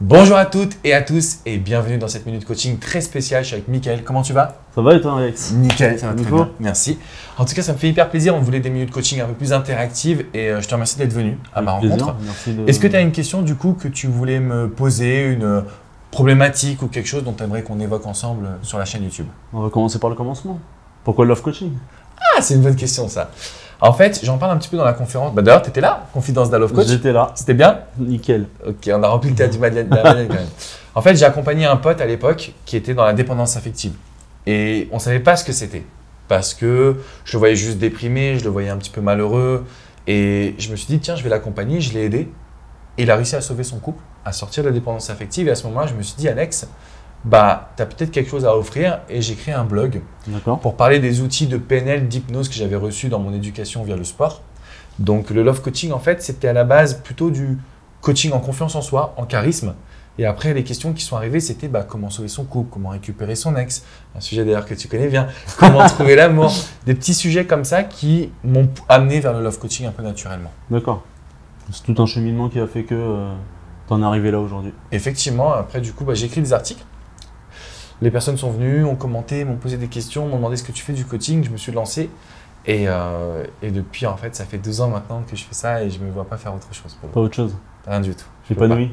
Bonjour à toutes et à tous et bienvenue dans cette minute coaching très spéciale. Je suis avec Mickaël. Comment tu vas? Ça va et toi, Alex? Nickel, ça va très bien. Merci. En tout cas, ça me fait hyper plaisir. On voulait des minutes coaching un peu plus interactives et je te remercie d'être venu à ma rencontre. Est-ce que tu as une question du coup que tu voulais me poser, une problématique ou quelque chose dont tu aimerais qu'on évoque ensemble sur la chaîne YouTube? On va commencer par le commencement. Pourquoi le love coaching? Ah, c'est une bonne question ça. En fait, j'en parle un petit peu dans la conférence. D'ailleurs, tu étais là, confidence d'un love coach. J'étais là. C'était bien? Nickel. Ok, on a rempli le théâtre du Madeleine quand même. En fait, j'ai accompagné un pote à l'époque qui était dans la dépendance affective. Et on ne savait pas ce que c'était. Parce que je le voyais juste déprimé, je le voyais un petit peu malheureux. Et je me suis dit, tiens, je vais l'accompagner, je l'ai aidé. Et il a réussi à sauver son couple, à sortir de la dépendance affective. Et à ce moment-là, je me suis dit, Alex, tu as peut-être quelque chose à offrir. Et j'ai créé un blog pour parler des outils de PNL, d'hypnose que j'avais reçus dans mon éducation via le sport. Donc le love coaching, en fait, c'était à la base plutôt du coaching en confiance en soi, en charisme. Et après, les questions qui sont arrivées, c'était comment sauver son couple, comment récupérer son ex, un sujet d'ailleurs que tu connais bien, comment trouver l'amour, des petits sujets comme ça qui m'ont amené vers le love coaching un peu naturellement. D'accord. C'est tout un cheminement qui a fait que tu en es arrivé là aujourd'hui. Effectivement, après du coup, j'ai écrit des articles. Les personnes sont venues, ont commenté, m'ont posé des questions, m'ont demandé ce que tu fais du coaching, je me suis lancé. Et depuis, en fait, ça fait 2 ans maintenant que je fais ça et je ne me vois pas faire autre chose. Pas autre chose? Rien du tout. Épanoui?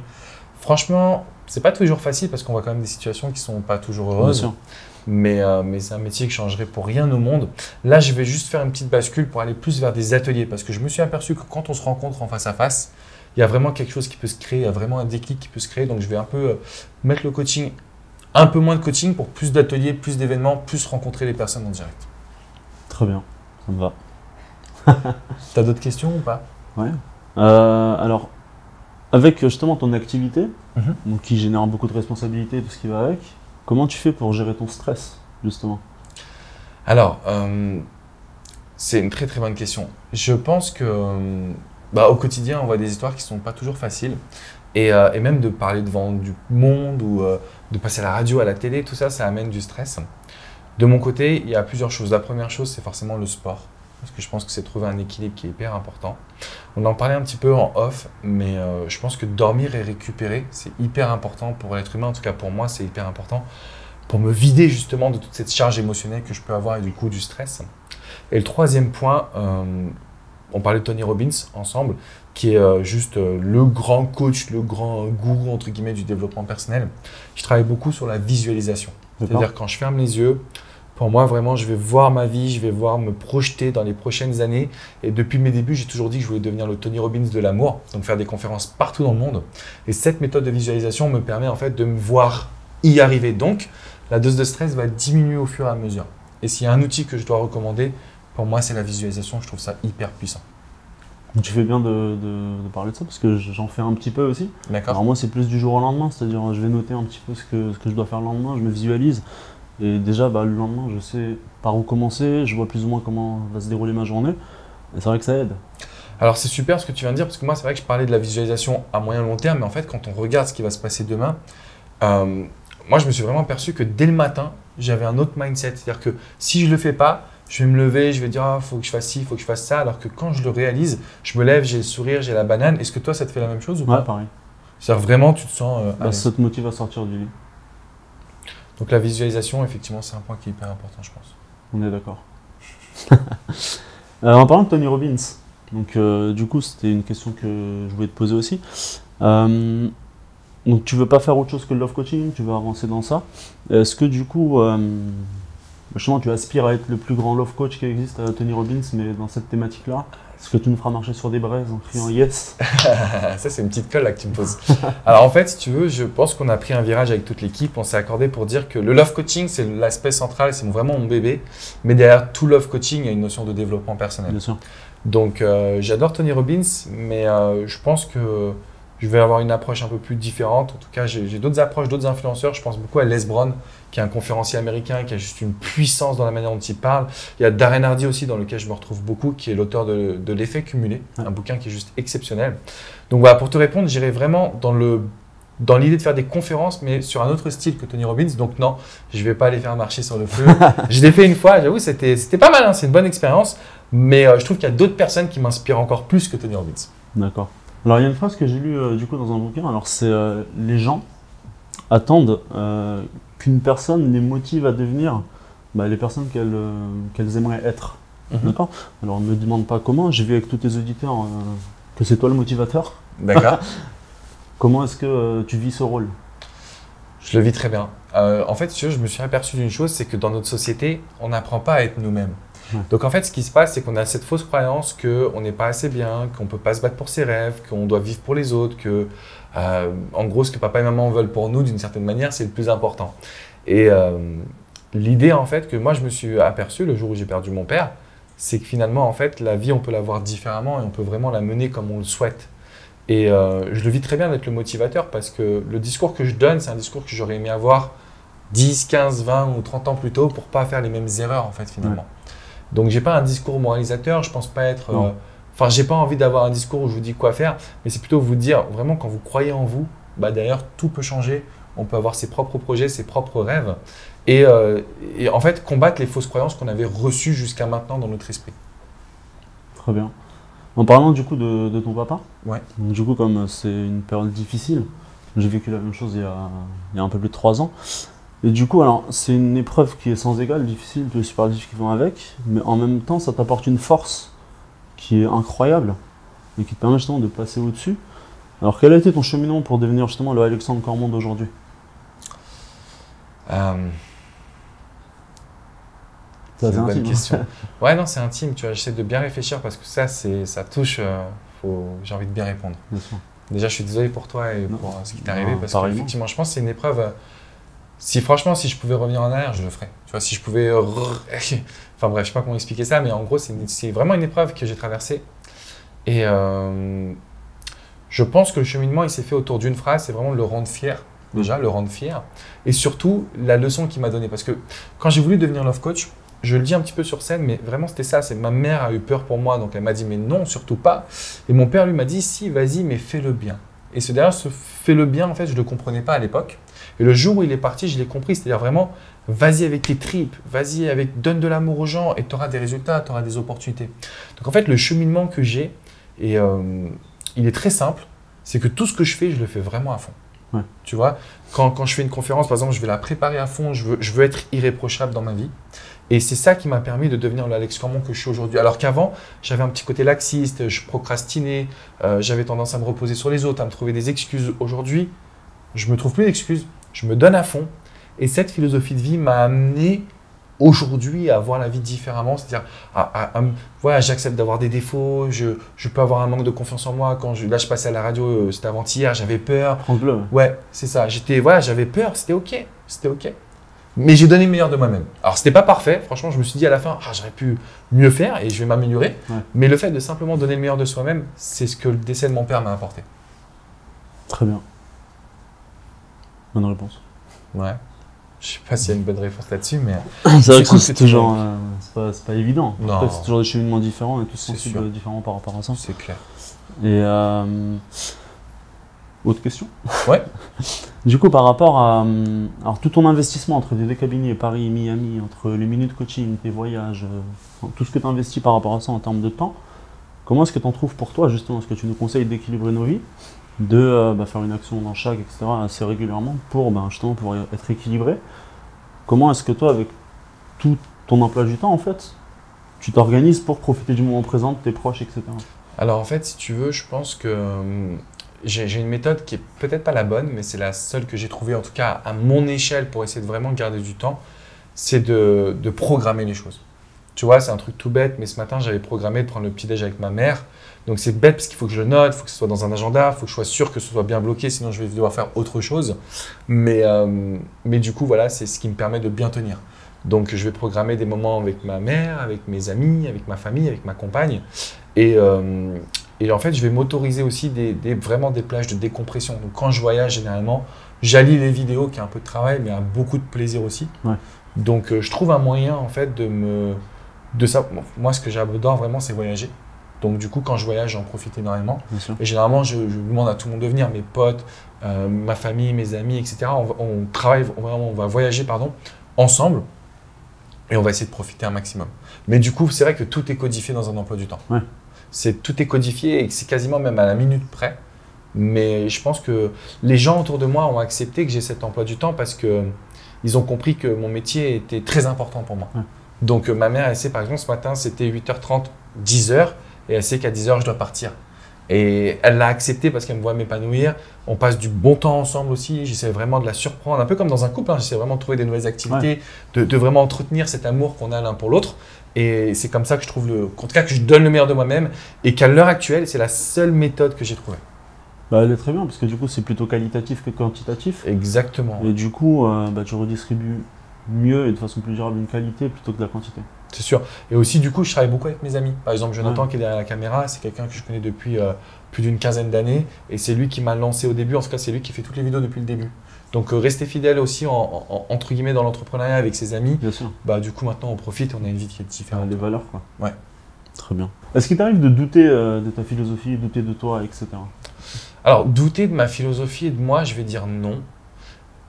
Franchement, c'est pas toujours facile parce qu'on voit quand même des situations qui sont pas toujours heureuses. Bien sûr. Mais c'est un métier que je changerais pour rien au monde. Là, je vais juste faire une petite bascule pour aller plus vers des ateliers parce que je me suis aperçu que quand on se rencontre en face à face, il y a vraiment quelque chose qui peut se créer, il y a vraiment un déclic qui peut se créer. Donc, je vais un peu mettre le coaching, un peu moins de coaching pour plus d'ateliers, plus d'événements, plus rencontrer les personnes en direct. Très bien, ça me va. Tu as d'autres questions ou pas? Ouais. Alors, avec justement ton activité, donc qui génère beaucoup de responsabilités et tout ce qui va avec, comment tu fais pour gérer ton stress, justement? Alors, c'est une très très bonne question. Je pense que au quotidien, on voit des histoires qui ne sont pas toujours faciles. Et même de parler devant du monde ou de passer à la radio, à la télé, tout ça, ça amène du stress. De mon côté, il y a plusieurs choses. La première chose, c'est forcément le sport. Parce que je pense que c'est trouver un équilibre qui est hyper important. On en parlait un petit peu en off, mais je pense que dormir et récupérer, c'est hyper important pour l'être humain. En tout cas, pour moi, c'est hyper important pour me vider justement de toute cette charge émotionnelle que je peux avoir et du coup du stress. Et le troisième point, on parlait de Tony Robbins ensemble, qui est juste le grand coach, le grand gourou entre guillemets du développement personnel. Je travaille beaucoup sur la visualisation. C'est-à-dire quand je ferme les yeux, pour moi, vraiment, je vais voir ma vie, je vais voir me projeter dans les prochaines années. Et depuis mes débuts, j'ai toujours dit que je voulais devenir le Tony Robbins de l'amour, donc faire des conférences partout dans le monde. Et cette méthode de visualisation me permet en fait de me voir y arriver. Donc, la dose de stress va diminuer au fur et à mesure. Et s'il y a un outil que je dois recommander, pour moi, c'est la visualisation. Je trouve ça hyper puissant. Tu fais bien de parler de ça parce que j'en fais un petit peu aussi. D'accord. Alors moi, c'est plus du jour au lendemain, c'est-à-dire je vais noter un petit peu ce que je dois faire le lendemain, je me visualise. Et déjà, le lendemain, je sais par où commencer, je vois plus ou moins comment va se dérouler ma journée. Et c'est vrai que ça aide. Alors, c'est super ce que tu viens de dire, parce que moi, c'est vrai que je parlais de la visualisation à moyen long terme, mais en fait, quand on regarde ce qui va se passer demain, moi, je me suis vraiment aperçu que dès le matin, j'avais un autre mindset. C'est-à-dire que si je ne le fais pas, je vais me lever, je vais dire « faut que je fasse ci, il faut que je fasse ça », alors que quand je le réalise, je me lève, j'ai le sourire, j'ai la banane. Est-ce que toi, ça te fait la même chose ou pas? Ouais, pareil. C'est-à-dire vraiment, tu te sens… ça te motive à sortir du lit. Donc la visualisation, effectivement, c'est un point qui est hyper important, je pense. On est d'accord. En parlant de Tony Robbins, donc du coup, c'était une question que je voulais te poser aussi. Donc tu veux pas faire autre chose que le love coaching, tu veux avancer dans ça. Est-ce que du coup, justement, tu aspires à être le plus grand love coach qui existe à Tony Robbins, mais dans cette thématique-là? Est-ce que tu nous feras marcher sur des braises en criant yes? Ça, c'est une petite colle là que tu me poses. Alors en fait, si tu veux, je pense qu'on a pris un virage avec toute l'équipe. On s'est accordé pour dire que le love coaching, c'est l'aspect central, c'est vraiment mon bébé. Mais derrière tout love coaching, il y a une notion de développement personnel. Bien sûr. Donc j'adore Tony Robbins, mais je pense que je vais avoir une approche un peu plus différente. En tout cas, j'ai d'autres approches, d'autres influenceurs. Je pense beaucoup à Les Brown, qui est un conférencier américain, qui a juste une puissance dans la manière dont il parle. Il y a Darren Hardy aussi, dans lequel je me retrouve beaucoup, qui est l'auteur de l'effet cumulé, un bouquin qui est juste exceptionnel. Donc voilà, pour te répondre, j'irai vraiment dans l'idée de faire des conférences, mais sur un autre style que Tony Robbins. Donc non, je ne vais pas aller faire marcher sur le feu. Je l'ai fait une fois, j'avoue, c'était pas mal, hein, c'est une bonne expérience. Mais je trouve qu'il y a d'autres personnes qui m'inspirent encore plus que Tony Robbins. D'accord. Alors il y a une phrase que j'ai lue du coup dans un bouquin, alors c'est les gens attendent qu'une personne les motive à devenir les personnes qu'elles aimeraient être. D'accord. Alors ne me demande pas comment, j'ai vu avec tous tes auditeurs que c'est toi le motivateur. D'accord. Comment est-ce que tu vis ce rôle? Je le vis très bien. En fait, si tu veux, je me suis aperçu d'une chose, c'est que dans notre société, on n'apprend pas à être nous-mêmes. Ouais. Donc en fait, ce qui se passe, c'est qu'on a cette fausse croyance qu'on n'est pas assez bien, qu'on ne peut pas se battre pour ses rêves, qu'on doit vivre pour les autres, que en gros, ce que papa et maman veulent pour nous, d'une certaine manière, c'est le plus important. Et l'idée, en fait, que moi, je me suis aperçu le jour où j'ai perdu mon père, c'est que finalement, en fait, la vie, on peut la voir différemment et on peut vraiment la mener comme on le souhaite. Et je le vis très bien d'être le motivateur parce que le discours que je donne, c'est un discours que j'aurais aimé avoir 10, 15, 20 ou 30 ans plus tôt pour ne pas faire les mêmes erreurs, en fait, finalement. Ouais. Donc, je n'ai pas un discours moralisateur, je ne pense pas être… Enfin, je n'ai pas envie d'avoir un discours où je vous dis quoi faire, mais c'est plutôt vous dire, vraiment, quand vous croyez en vous, d'ailleurs, tout peut changer. On peut avoir ses propres projets, ses propres rêves. Et en fait, combattre les fausses croyances qu'on avait reçues jusqu'à maintenant dans notre esprit. Très bien. En parlant du coup de ton papa, ouais. Donc, du coup, comme c'est une période difficile, j'ai vécu la même chose il y a un peu plus de 3 ans. Et du coup, alors, c'est une épreuve qui est sans égale, difficile, tous les superlatifs qui vont avec, mais en même temps, ça t'apporte une force qui est incroyable et qui te permet justement de passer au-dessus. Alors, quel a été ton cheminement pour devenir justement le Alexandre Cormon d'aujourd'hui? C'est une bonne question. Ouais, non, c'est intime, tu vois, j'essaie de bien réfléchir parce que ça touche, j'ai envie de bien répondre. Bien sûr. Déjà, je suis désolé pour toi et pour ce qui t'est arrivé parce qu'effectivement, je pense que c'est une épreuve… Franchement, si je pouvais revenir en arrière, je le ferais. Tu vois, si je pouvais… Enfin bref, je sais pas comment expliquer ça, mais en gros, c'est vraiment une épreuve que j'ai traversée. Et je pense que le cheminement, il s'est fait autour d'une phrase, c'est vraiment le rendre fier. Déjà, le rendre fier. Et surtout, la leçon qu'il m'a donnée. Parce que quand j'ai voulu devenir love coach, je le dis un petit peu sur scène, mais vraiment c'était ça. Ma mère a eu peur pour moi, donc elle m'a dit mais non, surtout pas. Et mon père lui m'a dit si, vas-y, mais fais-le bien. Et derrière ce fais-le bien, en fait, je ne le comprenais pas à l'époque. Et le jour où il est parti, je l'ai compris. C'est-à-dire vraiment, vas-y avec tes tripes, vas-y donne de l'amour aux gens et tu auras des résultats, tu auras des opportunités. Donc en fait, le cheminement que j'ai, il est très simple, c'est que tout ce que je fais, je le fais vraiment à fond. Ouais. Tu vois, quand je fais une conférence, par exemple, je vais la préparer à fond, je veux être irréprochable dans ma vie. Et c'est ça qui m'a permis de devenir l'Alex Cormon que je suis aujourd'hui. Alors qu'avant, j'avais un petit côté laxiste, je procrastinais, j'avais tendance à me reposer sur les autres, à me trouver des excuses. Aujourd'hui, je ne me trouve plus d'excuses, je me donne à fond. Et cette philosophie de vie m'a amené aujourd'hui à voir la vie différemment. C'est-à-dire, voilà, j'accepte d'avoir des défauts, je peux avoir un manque de confiance en moi. Là, je passais à la radio, c'était avant-hier, j'avais peur. France Bleu. Ouais, c'est ça. J'avais peur, c'était OK. C'était OK. Mais j'ai donné le meilleur de moi-même. Alors, ce n'était pas parfait. Franchement, je me suis dit à la fin, j'aurais pu mieux faire et je vais m'améliorer. Ouais. Mais le fait de simplement donner le meilleur de soi-même, c'est ce que le décès de mon père m'a apporté. Très bien. Bonne réponse. Ouais. Je ne sais pas s'il y a une bonne réponse là-dessus, mais… c'est vrai que c'est toujours… c'est pas évident. Non. C'est toujours des cheminements différents et tous sensibles différents par rapport à ça. C'est clair. Et… autre question? Ouais. Du coup, par rapport à alors, tout ton investissement entre tes 2 cabinets, Paris et Miami, entre les minutes coaching, tes voyages, tout ce que tu as investi par rapport à ça en termes de temps, comment est-ce que tu en trouves pour toi, justement? Est-ce que tu nous conseilles d'équilibrer nos vies, de faire une action dans chaque, etc., assez régulièrement pour justement pouvoir être équilibré? Comment est-ce que toi, avec tout ton emploi du temps, en fait, tu t'organises pour profiter du moment présent, de tes proches, etc.? Alors, en fait, si tu veux, je pense que… J'ai une méthode qui est peut-être pas la bonne, mais c'est la seule que j'ai trouvée, en tout cas à mon échelle, pour essayer de vraiment garder du temps, c'est de programmer les choses. Tu vois, c'est un truc tout bête, mais ce matin, j'avais programmé de prendre le petit-déj avec ma mère. Donc c'est bête parce qu'il faut que je le note, il faut que ce soit dans un agenda, il faut que je sois sûr que ce soit bien bloqué, sinon je vais devoir faire autre chose. Mais du coup, voilà, c'est ce qui me permet de bien tenir. Donc je vais programmer des moments avec ma mère, avec mes amis, avec ma famille, avec ma compagne. Et en fait, je vais m'autoriser aussi vraiment des plages de décompression. Donc, quand je voyage, généralement, j'allie les vidéos, qui est un peu de travail, mais à beaucoup de plaisir aussi. Ouais. Donc, je trouve un moyen, en fait, de ça. Bon, moi, ce que j'adore vraiment, c'est voyager. Donc, du coup, quand je voyage, j'en profite énormément. Et généralement, je demande à tout le monde de venir, mes potes, ma famille, mes amis, etc. On travaille vraiment, on va voyager, ensemble. Et on va essayer de profiter un maximum. Mais du coup, c'est vrai que tout est codifié dans un emploi du temps. Ouais. Tout est codifié et que c'est quasiment même à la minute près. Mais je pense que les gens autour de moi ont accepté que j'ai cet emploi du temps parce qu'ils ont compris que mon métier était très important pour moi. Donc ma mère, elle sait par exemple ce matin c'était 8h30, 10h et elle sait qu'à 10h je dois partir. Et elle l'a accepté parce qu'elle me voit m'épanouir. On passe du bon temps ensemble aussi. J'essaie vraiment de la surprendre, un peu comme dans un couple. J'essaie vraiment de trouver des nouvelles activités, de vraiment entretenir cet amour qu'on a l'un pour l'autre. Et c'est comme ça que je trouve, en tout cas, que je donne le meilleur de moi-même. Et qu'à l'heure actuelle, c'est la seule méthode que j'ai trouvée. Bah, elle est très bien parce que du coup, c'est plutôt qualitatif que quantitatif. Exactement. Et du coup, tu redistribues mieux et de façon plus durable une qualité plutôt que de la quantité. C'est sûr. Et aussi, du coup, je travaille beaucoup avec mes amis. Par exemple, Jonathan qui est derrière la caméra, c'est quelqu'un que je connais depuis plus d'une quinzaine d'années. Et c'est lui qui m'a lancé au début. En tout cas, c'est lui qui fait toutes les vidéos depuis le début. Donc, rester fidèle aussi, entre guillemets, dans l'entrepreneuriat avec ses amis. Bien sûr. Bah, du coup, maintenant, on profite, on a une vie qui est différente. Les valeurs, quoi. Ouais. Très bien. Est-ce qu'il t'arrive de douter de ta philosophie, douter de toi, etc. Alors, douter de ma philosophie et de moi, je vais dire non.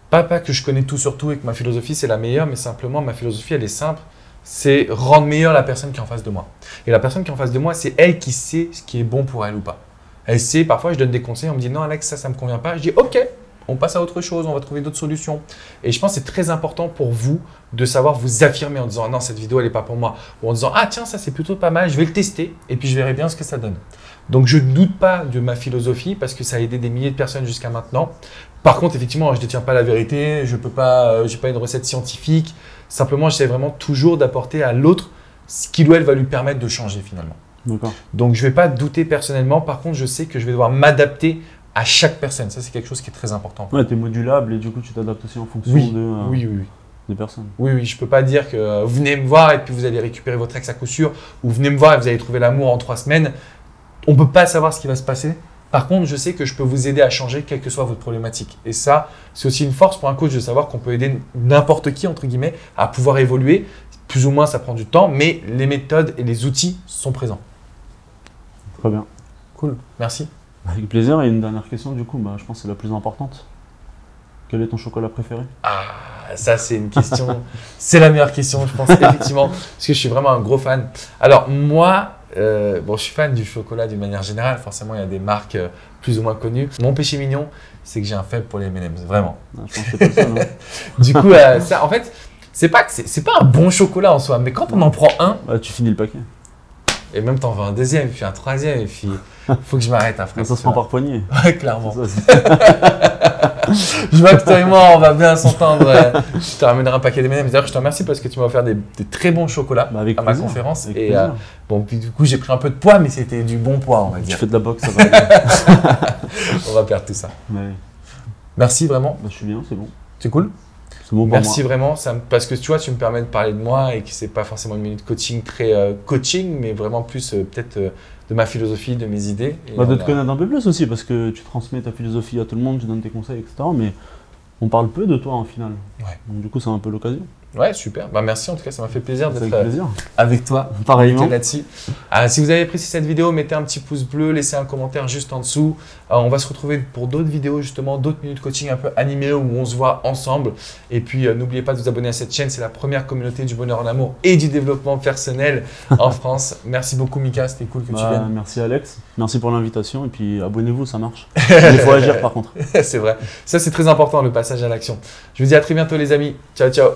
Pas que je connais tout sur tout et que ma philosophie, c'est la meilleure, mais simplement, ma philosophie, elle est simple. C'est rendre meilleure la personne qui est en face de moi. Et la personne qui est en face de moi, c'est elle qui sait ce qui est bon pour elle ou pas. Elle sait, parfois je donne des conseils, on me dit non Alex, ça ne me convient pas. Je dis ok, on passe à autre chose, on va trouver d'autres solutions. Et je pense que c'est très important pour vous de savoir vous affirmer en disant non, cette vidéo elle n'est pas pour moi. Ou en disant ah tiens, ça c'est plutôt pas mal, je vais le tester et puis je verrai bien ce que ça donne. Donc je ne doute pas de ma philosophie parce que ça a aidé des milliers de personnes jusqu'à maintenant. Par contre, effectivement, je ne détiens pas la vérité, je n'ai pas une recette scientifique. Simplement, j'essaie vraiment toujours d'apporter à l'autre ce qui, elle, va lui permettre de changer finalement. Donc, je ne vais pas douter personnellement. Par contre, je sais que je vais devoir m'adapter à chaque personne. Ça, c'est quelque chose qui est très important. Ouais, tu es modulable et du coup, tu t'adaptes aussi en fonction des personnes. Oui, je ne peux pas dire que venez me voir et puis vous allez récupérer votre ex à coup sûr ou venez me voir et vous allez trouver l'amour en 3 semaines. On ne peut pas savoir ce qui va se passer. Par contre, je sais que je peux vous aider à changer quelle que soit votre problématique. Et ça, c'est aussi une force pour un coach de savoir qu'on peut aider n'importe qui, entre guillemets, à pouvoir évoluer. Plus ou moins, ça prend du temps, mais les méthodes et les outils sont présents. Très bien. Cool. Merci. Avec plaisir. Et une dernière question, du coup, je pense que c'est la plus importante. Quel est ton chocolat préféré? Ah, ça, c'est une question. C'est la meilleure question, je pense, effectivement, parce que je suis vraiment un gros fan. Alors, moi, je suis fan du chocolat d'une manière générale. Forcément, il y a des marques plus ou moins connues. Mon péché mignon, c'est que j'ai un faible pour les M&M's, vraiment. Je pense que c'est pas ça, non. Du coup, ça, en fait, c'est pas un bon chocolat en soi, mais quand on en prend un, tu finis le paquet. Et même t'en veux un deuxième, puis un troisième, et puis faut que je m'arrête après. Ça se prend par poignée. Ouais, clairement. Je vois que toi et moi, on va bien s'entendre. Je te ramènerai un paquet d'M&M's. D'ailleurs, je te remercie parce que tu m'as offert des très bons chocolats à ma conférence. Et puis du coup, j'ai pris un peu de poids, mais c'était du bon poids, on va dire. Tu fais de la boxe, ça va aller. On va perdre tout ça. Ouais. Merci vraiment. Je suis bien, c'est bon. C'est cool. C'est bon pour Merci moi. vraiment, parce que tu vois, tu me permets de parler de moi et que c'est pas forcément une minute coaching très coaching, mais vraiment plus peut-être de ma philosophie, de mes idées. Et de te connaître un peu plus aussi, parce que tu transmets ta philosophie à tout le monde, tu donnes tes conseils, etc. Mais on parle peu de toi en final. Ouais. Donc du coup, c'est un peu l'occasion. Ouais, super. Merci en tout cas, ça m'a fait plaisir d'être avec toi. Pareillement. Là-dessus. Si vous avez apprécié cette vidéo, mettez un petit pouce bleu, laissez un commentaire juste en dessous. On va se retrouver pour d'autres vidéos, justement, d'autres minutes coaching un peu animées où on se voit ensemble. Et puis, n'oubliez pas de vous abonner à cette chaîne. C'est la première communauté du bonheur en amour et du développement personnel en France. Merci beaucoup, Mika. C'était cool que tu viennes. Merci, Alex. Merci pour l'invitation. Et puis, abonnez-vous, ça marche. Il faut agir, par contre. C'est vrai. Ça, c'est très important, le passage à l'action. Je vous dis à très bientôt, les amis. Ciao, ciao.